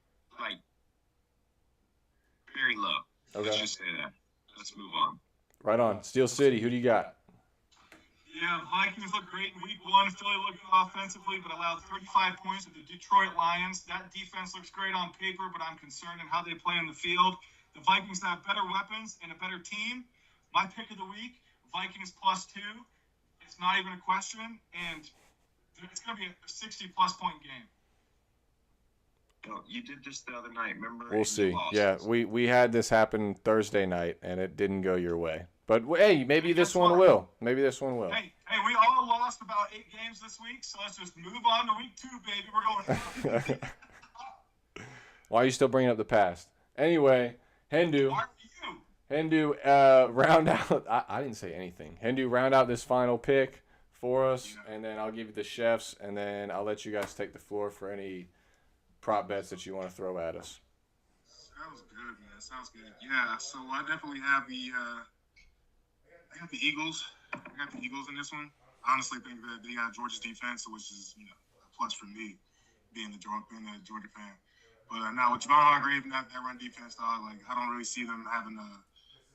very low. Okay. Let's just say that. Let's move on. Right on. Steel City. Who do you got? Yeah, Vikings look great in week one. Philly looked good offensively, but allowed 35 points to the Detroit Lions. That defense looks great on paper, but I'm concerned in how they play on the field. The Vikings have better weapons and a better team. My pick of the week, Vikings plus 2. It's not even a question, and it's going to be a 60-plus point game. No, you did this the other night, remember? We'll see. Yeah, we had this happen Thursday night, and it didn't go your way. But, hey, maybe this one will. Maybe this one will. Hey, we all lost about 8 games this week, so let's just move on to week 2, baby. We're going. Why are you still bringing up the past? Anyway, Hendu. Why are you? Hendu, round out. I didn't say anything. Hendu, round out this final pick for us, and then I'll give you the chefs, and then I'll let you guys take the floor for any prop bets that you want to throw at us. Sounds good, man. Sounds good. Yeah, so I definitely have I got the Eagles. I got the Eagles in this one. I honestly think that they got Georgia's defense, which is, a plus for me, being a Georgia fan. But now with Javon Hargrave and that run defense, I don't really see them having a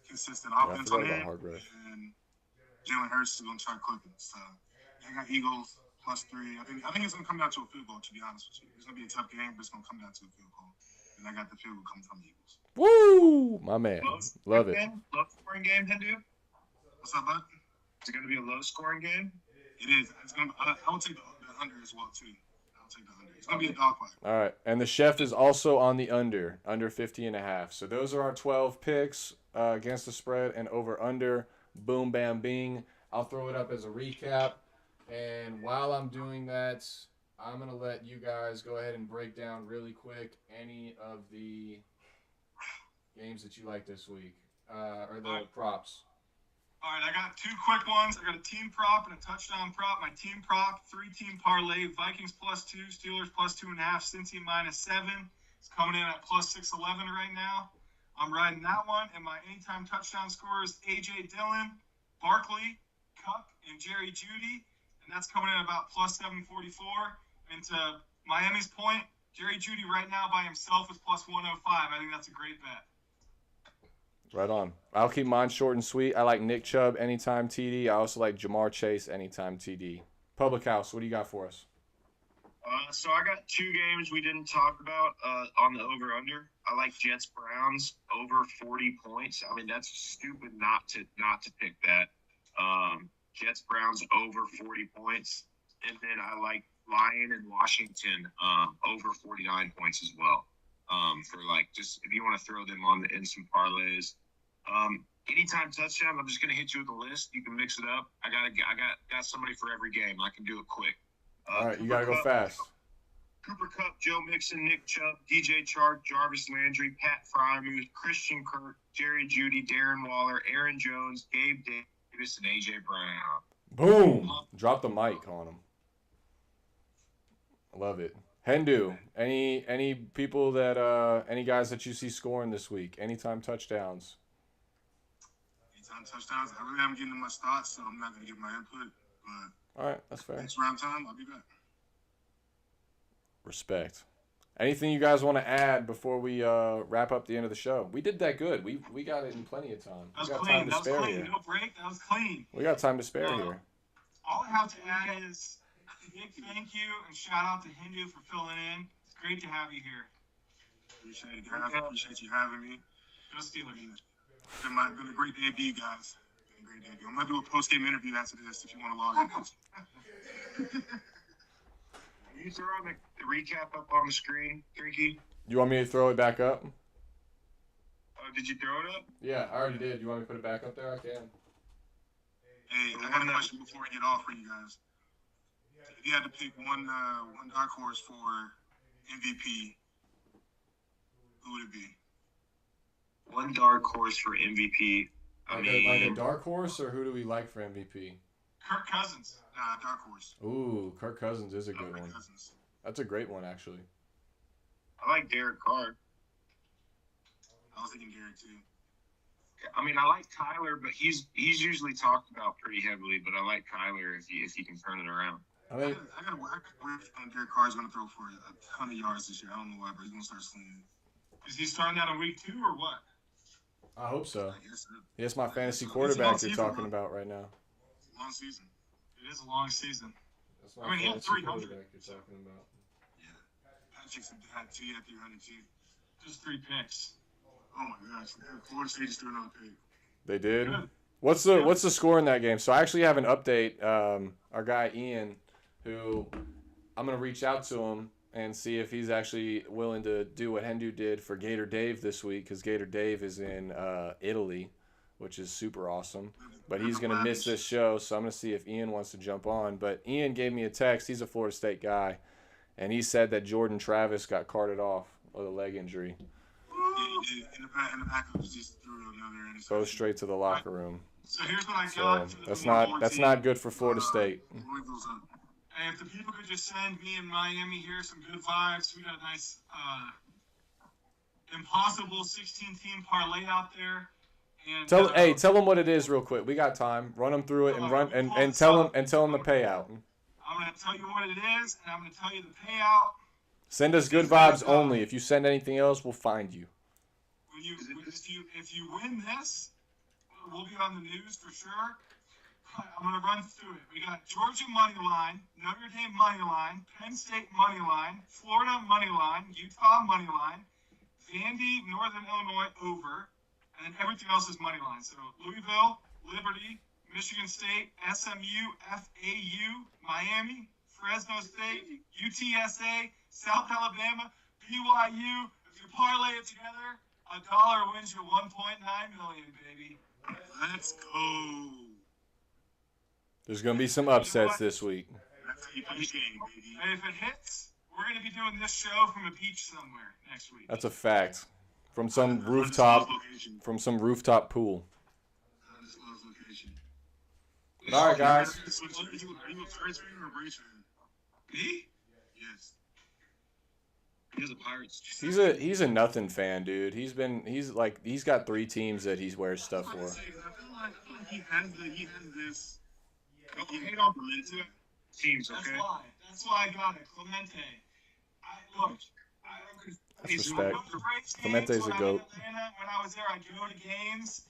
consistent offense on it. And Jalen Hurts is going to try clicking. So I got Eagles plus 3. I think it's going to come down to a field goal, to be honest with you. It's going to be a tough game, but it's going to come down to a field goal. And I got the field goal coming from the Eagles. Woo! My man. Love it. Low-scoring game, Hindu? What's up, bud? Is it going to be a low-scoring game? It is. I would take the under as well, too. I'll take the under. It's going to be a dogfight. All right. And the chef is also on the under 50.5. So those are our 12 picks against the spread and over-under. Boom, bam, bing. I'll throw it up as a recap. And while I'm doing that, I'm going to let you guys go ahead and break down really quick any of the games that you like this week, or the props. All right, I got 2 quick ones. I got a team prop and a touchdown prop. My team prop, 3-team parlay, Vikings plus 2, Steelers plus 2.5, Cincy minus 7. It's coming in at plus 611 right now. I'm riding that one, and my anytime touchdown scorers, A.J. Dillon, Barkley, Cup, and Jerry Jeudy, and that's coming in about plus 744. And to Miami's point, Jerry Jeudy right now by himself is plus 105. I think that's a great bet. Right on. I'll keep mine short and sweet. I like Nick Chubb anytime TD. I also like Jamar Chase anytime TD. Public House, what do you got for us? So I got 2 games we didn't talk about on the over-under. I like Jets-Browns over 40 points. I mean, that's stupid not to pick that. Jets-Browns over 40 points. And then I like Lion and Washington over 49 points as well. For just if you want to throw them in some parlays. Anytime touchdown, I'm just gonna hit you with a list. You can mix it up. I got somebody for every game. I can do it quick. All right, you gotta go fast. Cooper Kupp, Joe Mixon, Nick Chubb, DJ Chark, Jarvis Landry, Pat Fryermuth, Christian Kirk, Jerry Jeudy, Darren Waller, Aaron Jones, Gabe Davis, and A.J. Brown. Boom! Drop the mic on him. Love it. Hendu, any people that any guys that you see scoring this week? Anytime touchdowns? Anytime touchdowns. I really haven't getting to my thoughts, so I'm not gonna give my input. But All right, that's fair. next round time, I'll be back. Respect. Anything you guys want to add before we wrap up the end of the show? We did that good. We got it in plenty of time. That was We got clean. time to That was spare clean. here. No break. That was clean. We got time to spare here. All I have to add is a big thank you and shout out to Hindu for filling in. It's great to have you here. Appreciate it, guys. Appreciate you having me. Go Steelers. It's been a great debut, you guys. Been a great debut. I'm gonna do a post-game interview after this if you want to log in. Can you throw the recap up on the screen, Tricky? You want me to throw it back up? Did you throw it up? Yeah, I already did. You want me to put it back up there? I can. Hey, I got a question before we get off for you guys. If you had to pick one dark horse for MVP, who would it be? One dark horse for MVP. Like a dark horse, or who do we like for MVP? Kirk Cousins. Nah, dark horse. Ooh, Kirk Cousins is a good Kirk one. Cousins. That's a great one, actually. I like Derek Carr. I was thinking Derek too. I mean, I like Kyler, but he's usually talked about pretty heavily. But I like Kyler if he can turn it around. I think I got Derek Carr's going to throw for a ton of yards this year. I don't know why, but he's going to start slinging. Is he starting that in week 2 or what? I hope so. I guess so. That's my fantasy It's a quarterback long you're season, talking bro. about right now. It's a long season. It is a long season. That's I mean, he had 300. quarterback you're talking about. Yeah. Patrick's had 300 too. Just 3 picks. Oh my gosh. Florida State just threw another pick. They did. Good. What's the score in that game? So I actually have an update. Our guy Ian, who I'm gonna reach out to him and see if he's actually willing to do what Hendu did for Gator Dave this week, because Gator Dave is in Italy, which is super awesome. But he's gonna miss this show, so I'm gonna see if Ian wants to jump on. But Ian gave me a text. He's a Florida State guy, and he said that Jordan Travis got carted off with a leg injury. Yeah, he did. And the Packers just threw another interception. Goes straight to the locker room. So here's what I So got. for the that's not good for Florida State. Louisville's up. And if the people could just send me in Miami here some good vibes, we got a nice impossible 16-team parlay out there. And Tell them what it is real quick. We got time. Run them through it and tell them the payout. I'm gonna tell you what it is, and I'm gonna tell you the payout. Send us good vibes only. If you send anything else, we'll find you. If you win this, we'll be on the news for sure. I'm gonna run through it. We got Georgia money line, Notre Dame money line, Penn State money line, Florida money line, Utah money line, Vandy, Northern Illinois over, and then everything else is money line. So Louisville, Liberty, Michigan State, SMU, FAU, Miami, Fresno State, UTSA, South Alabama, BYU. If you parlay it together, $1 wins you 1.9 million, baby. Let's go. There's gonna be some upsets this week. That's a huge game, baby. And if it hits, we're gonna be doing this show from a beach somewhere next week. That's a fact. From some rooftop pool. Undisclosed location. All right, guys. Are you a Pirates fan or a Braves fan? Me? Yes. He's a Pirates. He's a nothing fan, dude. He's got 3 teams that he wears stuff for. I feel like he has this. Don't hate on Clemente. Teams, okay? That's why I got it. Clemente. That's respect. Clemente's a goat. Atlanta, when I was there, I'd go to games,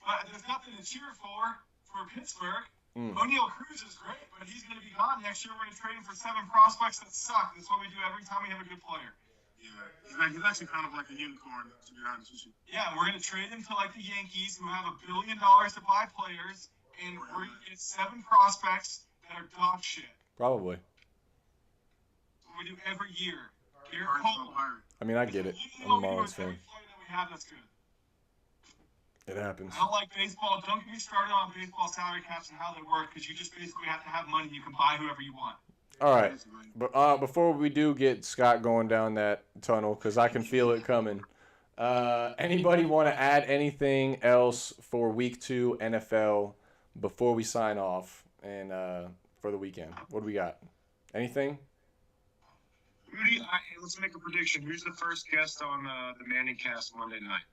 but there's nothing to cheer for Pittsburgh. O'Neal Cruz is great, but he's going to be gone next year. We're going to trade him for 7 prospects that suck. That's what we do every time we have a good player. Yeah, he's actually kind of like a unicorn, to be honest with you. Yeah, we're going to trade him to like the Yankees, who have $1 billion to buy players, and we're going to get 7 prospects that are dog shit. Probably. What we do every year. Garrett Pirates Cole. on fire. I mean, I get it. I'm a Marlins fan. Every player that we have that's good. It happens. I don't like baseball. Don't get me started on baseball salary caps and how they work, because you just basically have to have money. You can buy whoever you want. All right. But before we do get Scott going down that tunnel, because I can feel it coming, anybody want to add anything else for Week 2 NFL before we sign off and for the weekend? What do we got? Anything? Let's make a prediction. Who's the first guest on the Manning Cast Monday night?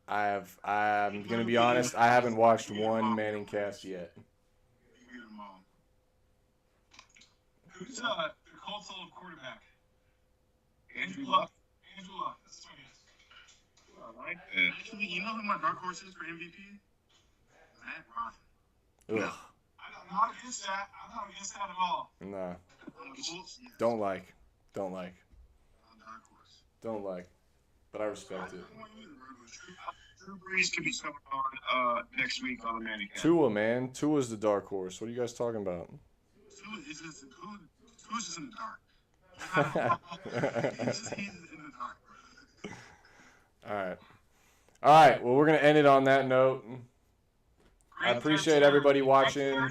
I'm going to be honest, I haven't watched one Manning Cast yet. Who's the Colts old quarterback? Andrew Luck. Andrew Luck. That's what it is. I like that. Actually, you know who my dark horse is for MVP? Matt Ryan. Ugh. I'm not against that. I'm not against that at all. Nah. Colts, yes. Don't like. Dark horse. Don't like. But I respect it. Drew Brees could be someone on next week on the Manning Cast. Tua, man. Tua's the dark horse. What are you guys talking about? Who's just in the dark? He's in the dark. All right. All right. Well, we're going to end it on that note. I appreciate everybody watching.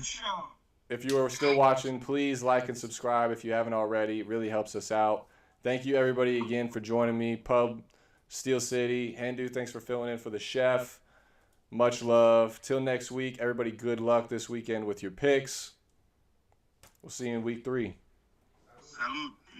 If you are still watching, please like and subscribe if you haven't already. It really helps us out. Thank you, everybody, again for joining me. Pub, Steel City, Hindu, thanks for filling in for the chef. Much love. Till next week, everybody, good luck this weekend with your picks. We'll see you in week 3. Salud.